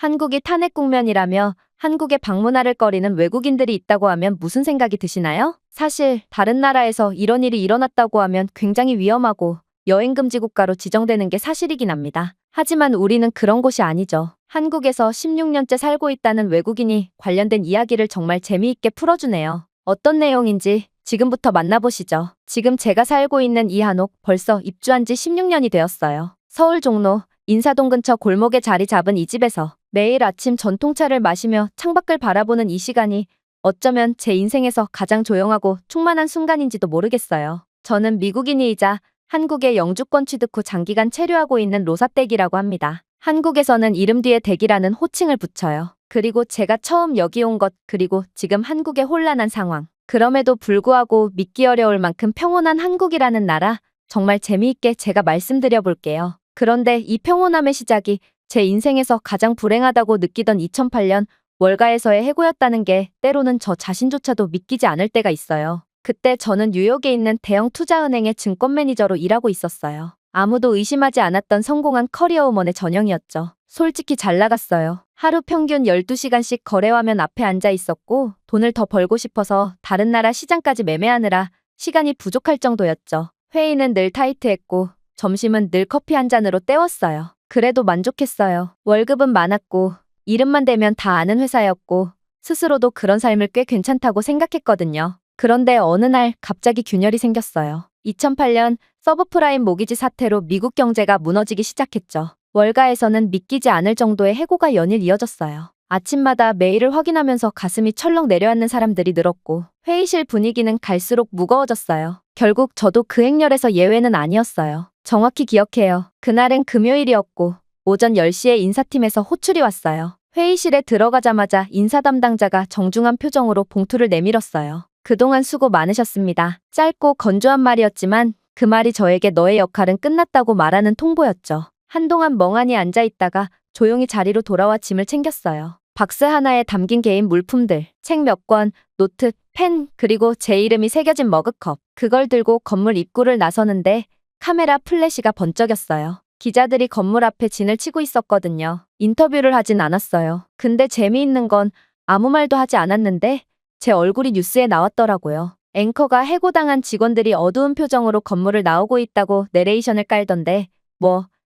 한국이 탄핵 국면이라며 한국에 방문하를 거리는 외국인들이 있다고 하면 무슨 생각이 드시나요? 사실 다른 나라에서 이런 일이 일어났다고 하면 굉장히 위험하고 여행금지 국가로 지정되는 게 사실이긴 합니다. 하지만 우리는 그런 곳이 아니죠. 한국에서 16년째 살고 있다는 외국인이 관련된 이야기를 정말 재미있게 풀어주네요. 어떤 내용인지 지금부터 만나보시죠. 지금 제가 살고 있는 이한옥 벌써 입주한 지 16년이 되었어요. 서울 종로 인사동 근처 골목에 자리 잡은 이 집에서 매일 아침 전통차를 마시며 창밖을 바라보는 이 시간이 어쩌면 제 인생에서 가장 조용하고 충만한 순간인지도 모르겠어요. 저는 미국인이자 한국의 영주권 취득 후 장기간 체류하고 있는 로사댁이라고 합니다. 한국에서는 이름 뒤에 댁이라는 호칭을 붙여요. 그리고 제가 처음 여기 온 것, 그리고 지금 한국의 혼란한 상황. 그럼에도 불구하고 믿기 어려울 만큼 평온한 한국이라는 나라, 정말 재미있게 제가 말씀드려 볼게요. 그런데 이 평온함의 시작이 제 인생에서 가장 불행하다고 느끼던 2008년 월가에서의 해고였다는 게 때로는 저 자신조차도 믿기지 않을 때가 있어요. 그때 저는 뉴욕에 있는 대형 투자은행의 증권 매니저로 일하고 있었어요. 아무도 의심하지 않았던 성공한 커리어우먼의 전형이었죠. 솔직히 잘 나갔어요. 하루 평균 12시간씩 거래화면 앞에 앉아 있었고 돈을 더 벌고 싶어서 다른 나라 시장까지 매매하느라 시간이 부족할 정도였죠. 회의는 늘 타이트했고 점심은 늘 커피 한 잔으로 때웠어요. 그래도 만족했어요. 월급은 많았고 이름만 대면 다 아는 회사였고 스스로도 그런 삶을 꽤 괜찮다고 생각했거든요. 그런데 어느 날 갑자기 균열이 생겼어요. 2008년 서브프라임 모기지 사태로 미국 경제가 무너지기 시작했죠. 월가에서는 믿기지 않을 정도의 해고가 연일 이어졌어요. 아침마다 메일을 확인하면서 가슴이 철렁 내려앉는 사람들이 늘었고 회의실 분위기는 갈수록 무거워졌어요. 결국 저도 그 행렬에서 예외는 아니었어요. 정확히 기억해요. 그날은 금요일이었고 오전 10시에 인사팀에서 호출이 왔어요. 회의실에 들어가자마자 인사 담당자가 정중한 표정으로 봉투를 내밀었어요. 그동안 수고 많으셨습니다. 짧고 건조한 말이었지만 그 말이 저에게 너의 역할은 끝났다고 말하는 통보였죠. 한동안 멍하니 앉아있다가 조용히 자리로 돌아와 짐을 챙겼어요. 박스 하나에 담긴 개인 물품들, 책 몇 권, 노트, 펜, 그리고 제 이름이 새겨진 머그컵. 그걸 들고 건물 입구를 나서는데 카메라 플래시가 번쩍였어요. 기자들이 건물 앞에 진을 치고 있었거든요. 인터뷰를 하진 않았어요. 근데 재미있는 건 아무 말도 하지 않았는데 제 얼굴이 뉴스에 나왔더라고요. 앵커가 해고당한 직원들이 어두운 표정으로 건물을 나오고 있다고 내레이션을 깔던데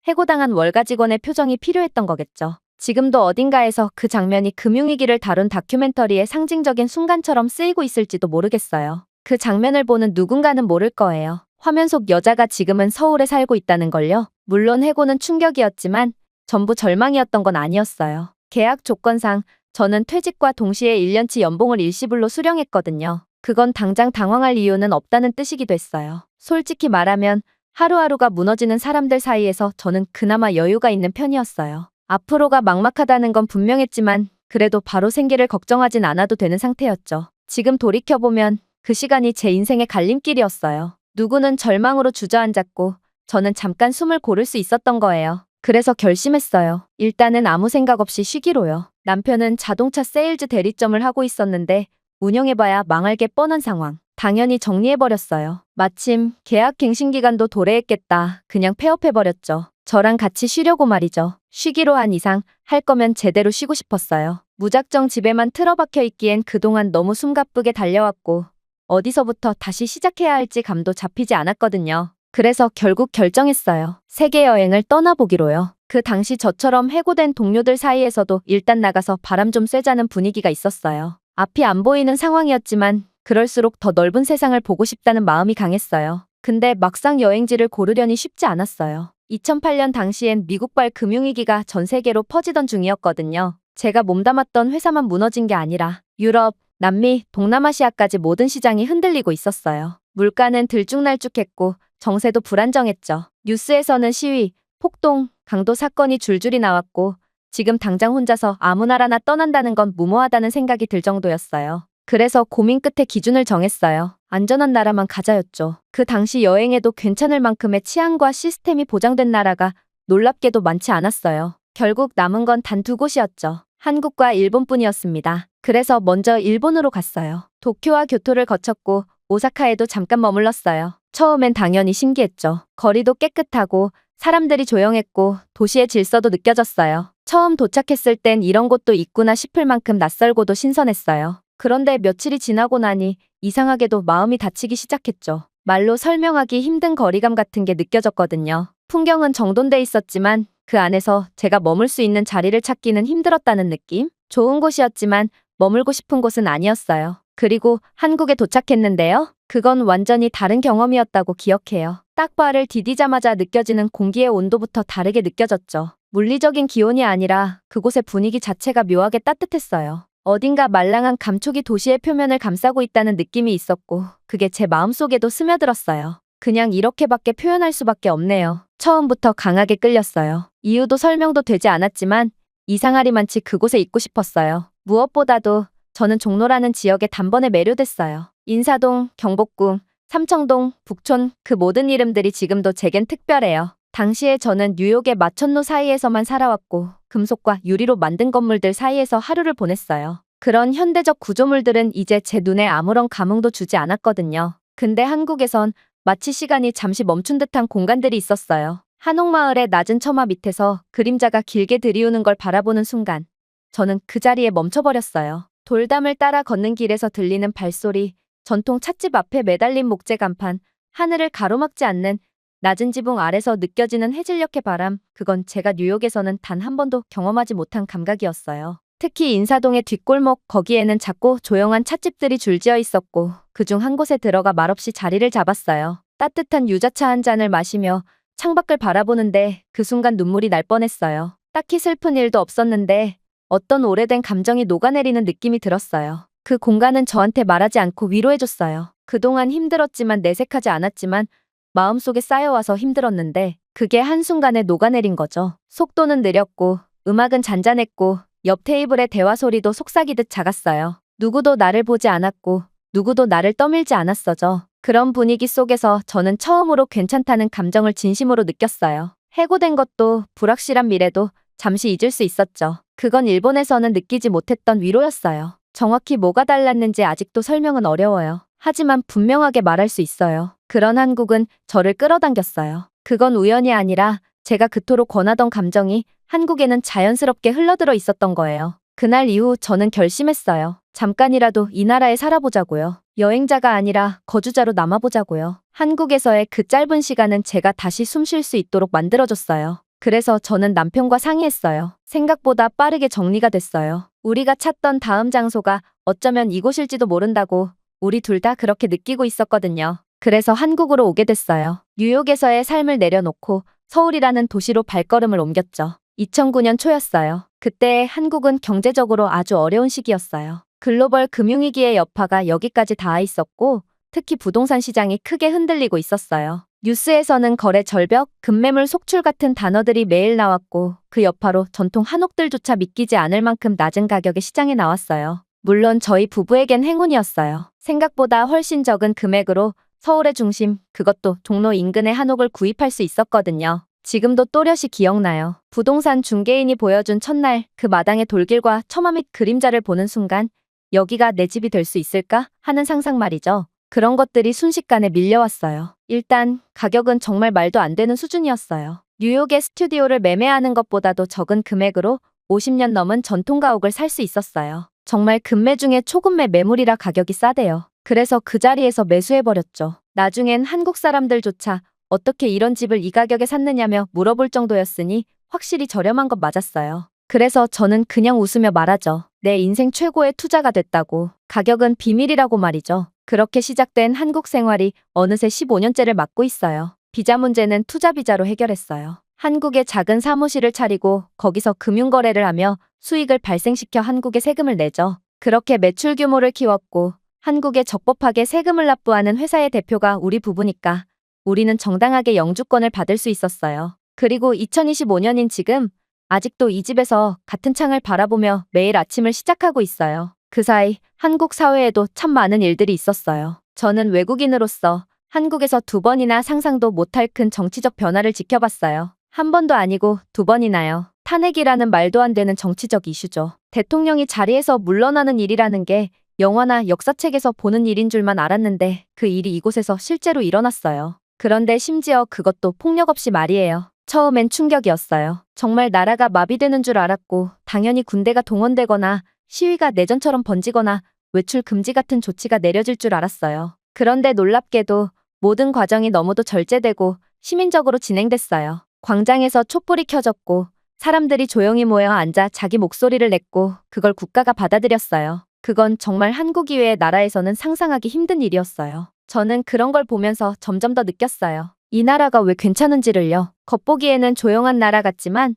해고당한 월가 직원의 표정이 필요했던 거겠죠. 지금도 어딘가에서 그 장면이 금융위기를 다룬 다큐멘터리의 상징적인 순간처럼 쓰이고 있을지도 모르겠어요. 그 장면을 보는 누군가는 모를 거예요. 화면 속 여자가 지금은 서울에 살고 있다는 걸요. 물론 해고는 충격이었지만 전부 절망이었던 건 아니었어요. 계약 조건상 저는 퇴직과 동시에 1년치 연봉을 일시불로 수령했거든요. 그건 당장 당황할 이유는 없다는 뜻이기도 했어요. 솔직히 말하면 하루하루가 무너지는 사람들 사이에서 저는 그나마 여유가 있는 편이었어요. 앞으로가 막막하다는 건 분명했지만 그래도 바로 생계를 걱정하진 않아도 되는 상태였죠. 지금 돌이켜보면 그 시간이 제 인생의 갈림길이었어요. 누구는 절망으로 주저앉았고 저는 잠깐 숨을 고를 수 있었던 거예요. 그래서 결심했어요. 일단은 아무 생각 없이 쉬기로요. 남편은 자동차 세일즈 대리점을 하고 있었는데 운영해봐야 망할 게 뻔한 상황. 당연히 정리해버렸어요. 마침 계약 갱신 기간도 도래했겠다. 그냥 폐업해버렸죠. 저랑 같이 쉬려고 말이죠. 쉬기로 한 이상 할 거면 제대로 쉬고 싶었어요. 무작정 집에만 틀어박혀 있기엔 그동안 너무 숨가쁘게 달려왔고 어디서부터 다시 시작해야 할지 감도 잡히지 않았거든요. 그래서 결국 결정했어요. 세계 여행을 떠나보기로요. 그 당시 저처럼 해고된 동료들 사이에서도 일단 나가서 바람 좀 쐬자는 분위기가 있었어요. 앞이 안 보이는 상황이었지만 그럴수록 더 넓은 세상을 보고 싶다는 마음이 강했어요. 근데 막상 여행지를 고르려니 쉽지 않았어요. 2008년 당시엔 미국발 금융위기가 전 세계로 퍼지던 중이었거든요. 제가 몸담았던 회사만 무너진 게 아니라 유럽, 남미, 동남아시아까지 모든 시장이 흔들리고 있었어요. 물가는 들쭉날쭉했고 정세도 불안정했죠. 뉴스에서는 시위, 폭동, 강도 사건이 줄줄이 나왔고 지금 당장 혼자서 아무 나라나 떠난다는 건 무모하다는 생각이 들 정도였어요. 그래서 고민 끝에 기준을 정했어요. 안전한 나라만 가자였죠. 그 당시 여행에도 괜찮을 만큼의 치안과 시스템이 보장된 나라가 놀랍게도 많지 않았어요. 결국 남은 건 단 두 곳이었죠. 한국과 일본뿐이었습니다. 그래서 먼저 일본으로 갔어요. 도쿄와 교토를 거쳤고 오사카에도 잠깐 머물렀어요. 처음엔 당연히 신기했죠. 거리도 깨끗하고 사람들이 조용했고 도시의 질서도 느껴졌어요. 처음 도착했을 땐 이런 곳도 있구나 싶을 만큼 낯설고도 신선했어요. 그런데 며칠이 지나고 나니 이상하게도 마음이 다치기 시작했죠. 말로 설명하기 힘든 거리감 같은 게 느껴졌거든요. 풍경은 정돈돼 있었지만 그 안에서 제가 머물 수 있는 자리를 찾기는 힘들었다는 느낌? 좋은 곳이었지만 머물고 싶은 곳은 아니었어요. 그리고 한국에 도착했는데요. 그건 완전히 다른 경험이었다고 기억해요. 딱 발을 디디자마자 느껴지는 공기의 온도부터 다르게 느껴졌죠. 물리적인 기온이 아니라 그곳의 분위기 자체가 묘하게 따뜻했어요. 어딘가 말랑한 감촉이 도시의 표면을 감싸고 있다는 느낌이 있었고 그게 제 마음속에도 스며들었어요. 그냥 이렇게밖에 표현할 수밖에 없네요. 처음부터 강하게 끌렸어요. 이유도 설명도 되지 않았지만 이상하리만치 그곳에 있고 싶었어요. 무엇보다도 저는 종로라는 지역에 단번에 매료됐어요. 인사동, 경복궁, 삼청동, 북촌 그 모든 이름들이 지금도 제겐 특별해요. 당시에 저는 뉴욕의 마천루 사이에서만 살아왔고 금속과 유리로 만든 건물들 사이에서 하루를 보냈어요. 그런 현대적 구조물들은 이제 제 눈에 아무런 감흥도 주지 않았거든요. 근데 한국에선 마치 시간이 잠시 멈춘 듯한 공간들이 있었어요. 한옥마을의 낮은 처마 밑에서 그림자가 길게 들이우는 걸 바라보는 순간 저는 그 자리에 멈춰버렸어요. 돌담을 따라 걷는 길에서 들리는 발소리, 전통 찻집 앞에 매달린 목재 간판, 하늘을 가로막지 않는 낮은 지붕 아래서 느껴지는 해질녘의 바람, 그건 제가 뉴욕에서는 단 한 번도 경험하지 못한 감각이었어요. 특히 인사동의 뒷골목, 거기에는 작고 조용한 찻집들이 줄지어 있었고 그중 한 곳에 들어가 말없이 자리를 잡았어요. 따뜻한 유자차 한 잔을 마시며 창밖을 바라보는데 그 순간 눈물이 날 뻔했어요. 딱히 슬픈 일도 없었는데 어떤 오래된 감정이 녹아내리는 느낌이 들었어요. 그 공간은 저한테 말하지 않고 위로해줬어요. 그동안 힘들었지만 내색하지 않았지만 마음속에 쌓여와서 힘들었는데 그게 한순간에 녹아내린 거죠. 속도는 느렸고 음악은 잔잔했고 옆 테이블의 대화 소리도 속삭이듯 작았어요. 누구도 나를 보지 않았고 누구도 나를 떠밀지 않았어죠. 그런 분위기 속에서 저는 처음으로 괜찮다는 감정을 진심으로 느꼈어요. 해고된 것도 불확실한 미래도 잠시 잊을 수 있었죠. 그건 일본에서는 느끼지 못했던 위로였어요. 정확히 뭐가 달랐는지 아직도 설명은 어려워요. 하지만 분명하게 말할 수 있어요. 그런 한국은 저를 끌어당겼어요. 그건 우연이 아니라 제가 그토록 권하던 감정이 한국에는 자연스럽게 흘러들어 있었던 거예요. 그날 이후 저는 결심했어요. 잠깐이라도 이 나라에 살아보자고요. 여행자가 아니라 거주자로 남아보자고요. 한국에서의 그 짧은 시간은 제가 다시 숨 쉴 수 있도록 만들어줬어요. 그래서 저는 남편과 상의했어요. 생각보다 빠르게 정리가 됐어요. 우리가 찾던 다음 장소가 어쩌면 이곳일지도 모른다고 우리 둘 다 그렇게 느끼고 있었거든요. 그래서 한국으로 오게 됐어요. 뉴욕에서의 삶을 내려놓고 서울이라는 도시로 발걸음을 옮겼죠. 2009년 초였어요. 그때 한국은 경제적으로 아주 어려운 시기였어요. 글로벌 금융위기의 여파가 여기까지 닿아 있었고 특히 부동산 시장이 크게 흔들리고 있었어요. 뉴스에서는 거래 절벽, 급매물 속출 같은 단어들이 매일 나왔고 그 여파로 전통 한옥들조차 믿기지 않을 만큼 낮은 가격에 시장에 나왔어요. 물론 저희 부부에겐 행운이었어요. 생각보다 훨씬 적은 금액으로 서울의 중심, 그것도 종로 인근의 한옥을 구입할 수 있었거든요. 지금도 또렷이 기억나요. 부동산 중개인이 보여준 첫날 그 마당의 돌길과 처마 및 그림자를 보는 순간 여기가 내 집이 될 수 있을까 하는 상상 말이죠. 그런 것들이 순식간에 밀려왔어요. 일단 가격은 정말 말도 안 되는 수준이었어요. 뉴욕의 스튜디오를 매매하는 것보다도 적은 금액으로 50년 넘은 전통 가옥을 살 수 있었어요. 정말 금매 중에 초금매 매물이라 가격이 싸대요. 그래서 그 자리에서 매수해버렸죠. 나중엔 한국 사람들조차 어떻게 이런 집을 이 가격에 샀느냐며 물어볼 정도였으니 확실히 저렴한 것 맞았어요. 그래서 저는 그냥 웃으며 말하죠. 내 인생 최고의 투자가 됐다고. 가격은 비밀이라고 말이죠. 그렇게 시작된 한국 생활이 어느새 15년째를 맞고 있어요. 비자 문제는 투자 비자로 해결했어요. 한국에 작은 사무실을 차리고 거기서 금융거래를 하며 수익을 발생시켜 한국에 세금을 내죠. 그렇게 매출 규모를 키웠고 한국에 적법하게 세금을 납부하는 회사의 대표가 우리 부부니까 우리는 정당하게 영주권을 받을 수 있었어요. 그리고 2025년인 지금 아직도 이 집에서 같은 창을 바라보며 매일 아침을 시작하고 있어요. 그 사이 한국 사회에도 참 많은 일들이 있었어요. 저는 외국인으로서 한국에서 2번이나 상상도 못할 큰 정치적 변화를 지켜봤어요. 한 번도 아니고 2번이나요. 탄핵이라는 말도 안 되는 정치적 이슈죠. 대통령이 자리에서 물러나는 일이라는 게 영화나 역사책에서 보는 일인 줄만 알았는데 그 일이 이곳에서 실제로 일어났어요. 그런데 심지어 그것도 폭력 없이 말이에요. 처음엔 충격이었어요. 정말 나라가 마비되는 줄 알았고 당연히 군대가 동원되거나 시위가 내전처럼 번지거나 외출 금지 같은 조치가 내려질 줄 알았어요. 그런데 놀랍게도 모든 과정이 너무도 절제되고 시민적으로 진행됐어요. 광장에서 촛불이 켜졌고 사람들이 조용히 모여 앉아 자기 목소리를 냈고 그걸 국가가 받아들였어요. 그건 정말 한국 이외의 나라에서는 상상하기 힘든 일이었어요. 저는 그런 걸 보면서 점점 더 느꼈어요. 이 나라가 왜 괜찮은지를요. 겉보기에는 조용한 나라 같지만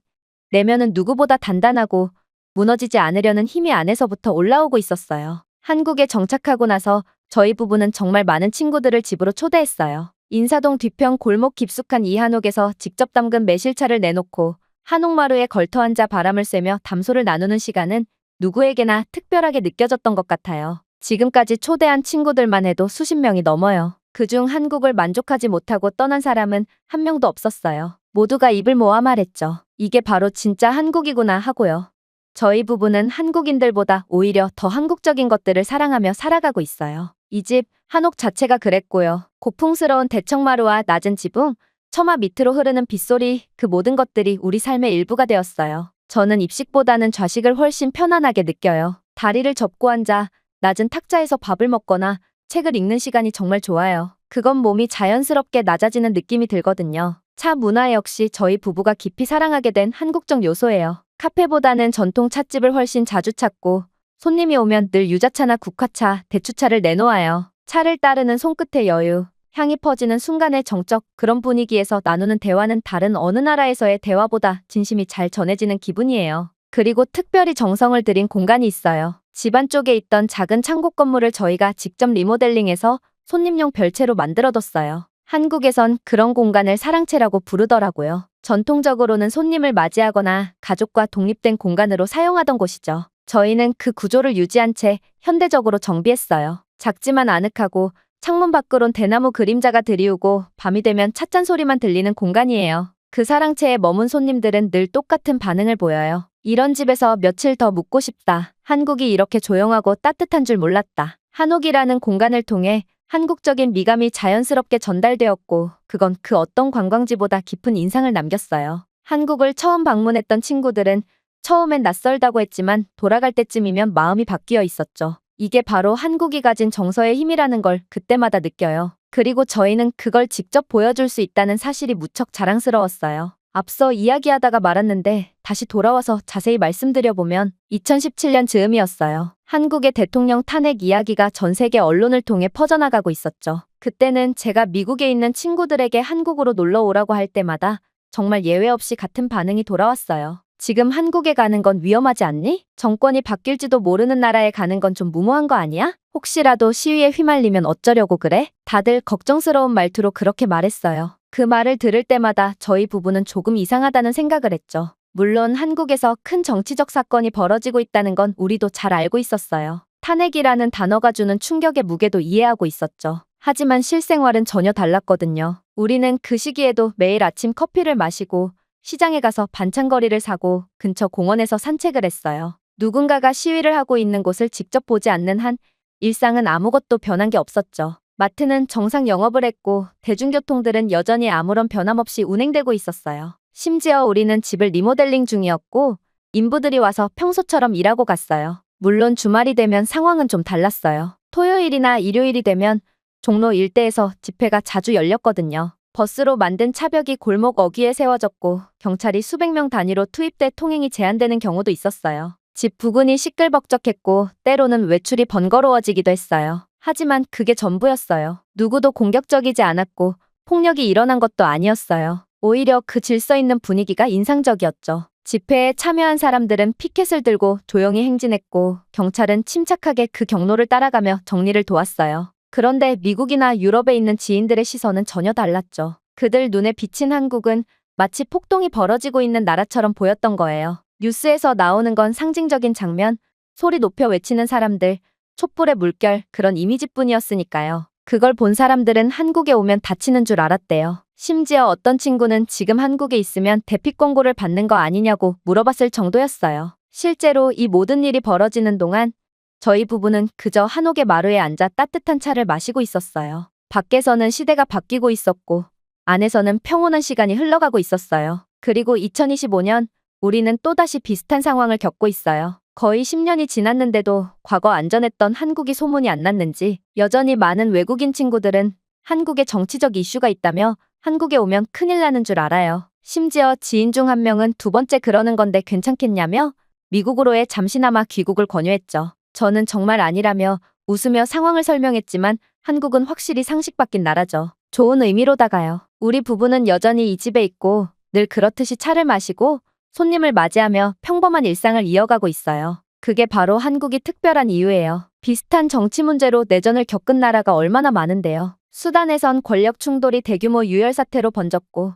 내면은 누구보다 단단하고 무너지지 않으려는 힘이 안에서부터 올라오고 있었어요. 한국에 정착하고 나서 저희 부부는 정말 많은 친구들을 집으로 초대했어요. 인사동 뒤편 골목 깊숙한 이 한옥에서 직접 담근 매실차를 내놓고 한옥마루에 걸터앉아 바람을 쐬며 담소를 나누는 시간은 누구에게나 특별하게 느껴졌던 것 같아요. 지금까지 초대한 친구들만 해도 수십 명이 넘어요. 그중 한국을 만족하지 못하고 떠난 사람은 한 명도 없었어요. 모두가 입을 모아 말했죠. 이게 바로 진짜 한국이구나 하고요. 저희 부부는 한국인들보다 오히려 더 한국적인 것들을 사랑하며 살아가고 있어요. 이 집 한옥 자체가 그랬고요. 고풍스러운 대청마루와 낮은 지붕, 처마 밑으로 흐르는 빗소리, 그 모든 것들이 우리 삶의 일부가 되었어요. 저는 입식보다는 좌식을 훨씬 편안하게 느껴요. 다리를 접고 앉아 낮은 탁자에서 밥을 먹거나 책을 읽는 시간이 정말 좋아요. 그건 몸이 자연스럽게 낮아지는 느낌이 들거든요. 차 문화 역시 저희 부부가 깊이 사랑하게 된 한국적 요소예요. 카페보다는 전통 찻집을 훨씬 자주 찾고 손님이 오면 늘 유자차나 국화차, 대추차를 내놓아요. 차를 따르는 손끝의 여유, 향이 퍼지는 순간의 정적, 그런 분위기에서 나누는 대화는 다른 어느 나라에서의 대화보다 진심이 잘 전해지는 기분이에요. 그리고 특별히 정성을 들인 공간이 있어요. 집 안쪽에 있던 작은 창고 건물을 저희가 직접 리모델링해서 손님용 별채로 만들어뒀어요. 한국에선 그런 공간을 사랑채라고 부르더라고요. 전통적으로는 손님을 맞이하거나 가족과 독립된 공간으로 사용하던 곳이죠. 저희는 그 구조를 유지한 채 현대적으로 정비했어요. 작지만 아늑하고 창문 밖으론 대나무 그림자가 드리우고 밤이 되면 찻잔 소리만 들리는 공간이에요. 그 사랑채에 머문 손님들은 늘 똑같은 반응을 보여요. 이런 집에서 며칠 더 묵고 싶다. 한국이 이렇게 조용하고 따뜻한 줄 몰랐다. 한옥이라는 공간을 통해 한국적인 미감이 자연스럽게 전달되었고 그건 그 어떤 관광지보다 깊은 인상을 남겼어요. 한국을 처음 방문했던 친구들은 처음엔 낯설다고 했지만 돌아갈 때쯤이면 마음이 바뀌어 있었죠. 이게 바로 한국이 가진 정서의 힘이라는 걸 그때마다 느껴요. 그리고 저희는 그걸 직접 보여줄 수 있다는 사실이 무척 자랑스러웠어요. 앞서 이야기하다가 말았는데 다시 돌아와서 자세히 말씀드려보면 2017년 즈음이었어요. 한국의 대통령 탄핵 이야기가 전 세계 언론을 통해 퍼져나가고 있었죠. 그때는 제가 미국에 있는 친구들에게 한국으로 놀러 오라고 할 때마다 정말 예외 없이 같은 반응이 돌아왔어요. 지금 한국에 가는 건 위험하지 않니? 정권이 바뀔지도 모르는 나라에 가는 건 좀 무모한 거 아니야? 혹시라도 시위에 휘말리면 어쩌려고 그래? 다들 걱정스러운 말투로 그렇게 말했어요. 그 말을 들을 때마다 저희 부부는 조금 이상하다는 생각을 했죠. 물론 한국에서 큰 정치적 사건이 벌어지고 있다는 건 우리도 잘 알고 있었어요. 탄핵이라는 단어가 주는 충격의 무게도 이해하고 있었죠. 하지만 실생활은 전혀 달랐거든요. 우리는 그 시기에도 매일 아침 커피를 마시고 시장에 가서 반찬거리를 사고 근처 공원에서 산책을 했어요. 누군가가 시위를 하고 있는 곳을 직접 보지 않는 한 일상은 아무것도 변한 게 없었죠. 마트는 정상 영업을 했고 대중교통들은 여전히 아무런 변함 없이 운행되고 있었어요. 심지어 우리는 집을 리모델링 중이었고 인부들이 와서 평소처럼 일하고 갔어요. 물론 주말이 되면 상황은 좀 달랐어요. 토요일이나 일요일이 되면 종로 일대에서 집회가 자주 열렸거든요. 버스로 만든 차벽이 골목 어귀에 세워졌고 경찰이 수백 명 단위로 투입돼 통행이 제한되는 경우도 있었어요. 집 부근이 시끌벅적했고 때로는 외출이 번거로워지기도 했어요. 하지만 그게 전부였어요. 누구도 공격적이지 않았고 폭력이 일어난 것도 아니었어요. 오히려 그 질서 있는 분위기가 인상적이었죠. 집회에 참여한 사람들은 피켓을 들고 조용히 행진했고 경찰은 침착하게 그 경로를 따라가며 정리를 도왔어요. 그런데 미국이나 유럽에 있는 지인들의 시선은 전혀 달랐죠. 그들 눈에 비친 한국은 마치 폭동이 벌어지고 있는 나라처럼 보였던 거예요. 뉴스에서 나오는 건 상징적인 장면, 소리 높여 외치는 사람들, 촛불의 물결, 그런 이미지뿐이었으니까요. 그걸 본 사람들은 한국에 오면 다치는 줄 알았대요. 심지어 어떤 친구는 지금 한국에 있으면 대피 권고를 받는 거 아니냐고 물어봤을 정도였어요. 실제로 이 모든 일이 벌어지는 동안 저희 부부는 그저 한옥의 마루에 앉아 따뜻한 차를 마시고 있었어요. 밖에서는 시대가 바뀌고 있었고 안에서는 평온한 시간이 흘러가고 있었어요. 그리고 2025년 우리는 또다시 비슷한 상황을 겪고 있어요. 거의 10년이 지났는데도 과거 안전했던 한국이 소문이 안 났는지 여전히 많은 외국인 친구들은 한국에 정치적 이슈가 있다며 한국에 오면 큰일 나는 줄 알아요. 심지어 지인 중 한 명은 두 번째 그러는 건데 괜찮겠냐며 미국으로의 잠시나마 귀국을 권유했죠. 저는 정말 아니라며 웃으며 상황을 설명했지만 한국은 확실히 상식 바뀐 나라죠. 좋은 의미로다가요. 우리 부부는 여전히 이 집에 있고 늘 그렇듯이 차를 마시고 손님을 맞이하며 평범한 일상을 이어가고 있어요. 그게 바로 한국이 특별한 이유예요. 비슷한 정치 문제로 내전을 겪은 나라가 얼마나 많은데요. 수단에선 권력 충돌이 대규모 유혈 사태로 번졌고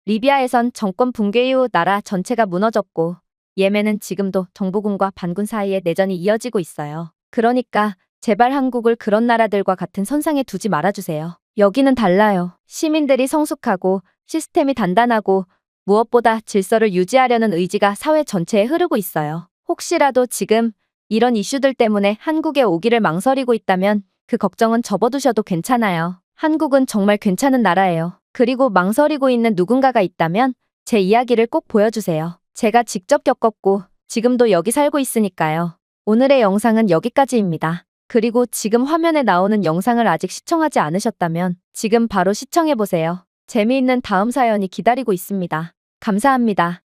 리비아에선 정권 붕괴 이후 나라 전체가 무너졌고 예멘은 지금도 정부군과 반군 사이에 내전이 이어지고 있어요. 그러니까 제발 한국을 그런 나라들과 같은 선상에 두지 말아주세요. 여기는 달라요. 시민들이 성숙하고 시스템이 단단하고 무엇보다 질서를 유지하려는 의지가 사회 전체에 흐르고 있어요. 혹시라도 지금 이런 이슈들 때문에 한국에 오기를 망설이고 있다면 그 걱정은 접어두셔도 괜찮아요. 한국은 정말 괜찮은 나라예요. 그리고 망설이고 있는 누군가가 있다면 제 이야기를 꼭 보여주세요. 제가 직접 겪었고 지금도 여기 살고 있으니까요. 오늘의 영상은 여기까지입니다. 그리고 지금 화면에 나오는 영상을 아직 시청하지 않으셨다면 지금 바로 시청해보세요. 재미있는 다음 사연이 기다리고 있습니다. 감사합니다.